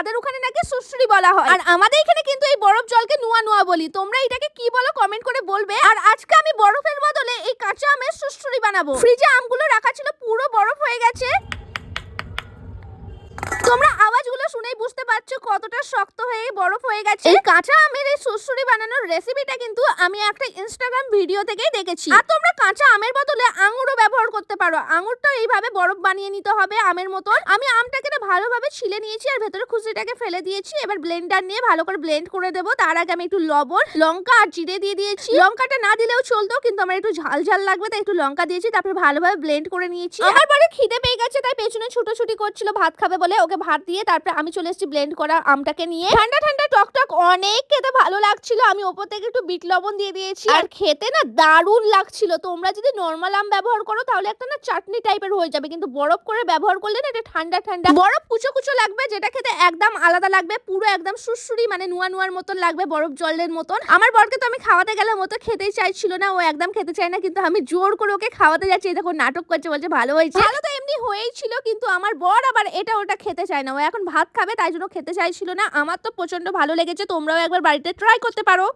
তাদের ওখানে নাকি সুসুরি বলা হয়, আর আমাদের এখানে কিন্তু এই বরফ জলকে নুয়া নুয়া বলি। তোমরা এটাকে কি বলো কমেন্ট করে বলবে। আর আজকে আমি বরফের বদলে এই কাঁচা আমের সুসুরি বানাবো। ফ্রিজে আমগুলো রাখা ছিল, পুরো বরফ হয়ে গেছে। তোমরা আওয়াজগুলো শুনেই বুঝতে পারছো কতটা শক্ত হয়ে বরফ হয়ে গেছে। এই কাঁচা আমের এই সুসুরি বানানোর রেসিপিটা কিন্তু আমি একটা ইনস্টাগ্রাম ভিডিও থেকেই দেখেছি। আর তোমরা কাঁচা আমের বদলে আঙুরও ব্যবহার করতে পারো। আঙুরটা এইভাবে বরফ বানিয়ে নিতে হবে আমের মতন। আমি আমটাকে না ভালোভাবে ছিলে নিয়েছি আর ভেতরে খুশিটাকে ফেলে দিয়েছি। এবার ব্লেন্ডার নিয়ে ভালো করে ব্লেন্ড করে দেবো। তার আগে আমি একটু লবণ, লঙ্কা আর জিরে দিয়ে দিয়েছি। লঙ্কাটা না দিলেও চলতো, কিন্তু আমার একটু ঝাল ঝাল লাগবে তাই একটু লঙ্কা দিয়েছি। তারপর ভালোভাবে ব্লেন্ড করে নিয়েছি। আমার পরে খিদে পেয়ে গেছে তাই পেছনে ছুটোছুটি করছিল ভাত খাবে বলে, ওকে ভাত দিয়ে তারপর আমি চলে এসেছি ব্লেন্ড করা আমটাকে নিয়ে। ঠান্ডা ঠান্ডা টক টক অনেক খেতে ভালো লাগছিল। আমি ওপর থেকে একটু বিট লবণ দিয়ে দিয়েছি, আর খেতে না দারুণ লাগছিল। তোমরা যদি নরমাল আম ব্যবহার করো তাহলে একটা না চাটনি টাইপের হয়ে যাবে, কিন্তু বরফ করে ব্যবহার করলে না এটা ঠান্ডা ঠান্ডা বরফ কুচো কুচো লাগবে, যেটা খেতে একদম আলাদা লাগবে। পুরো একদম সুসুরি মানে নুয়া নুয়ার মতন লাগবে, বরফ জলের মতন। আমার বরকে তো আমি খাওয়াতে গেলে মতো খেতেই চাইছিল না, ও একদম খেতে চায় না, কিন্তু আমি জোর করে ওকে খাওয়াতে যাচ্ছি। দেখো নাটক করছে, বলছে ভালো হয়েছে। ভালো তো এমনি হয়েই ছিল, কিন্তু আমার বর আবার এটা ওটা খেতে চায় না। ও এখন ভাত খাবে তাই জন্য খেতে চাইছিল না। আমার তো প্রচন্ড ভালো লেগেছে, তোমরাও একবার বাড়িতে ট্রাই করতে পারো।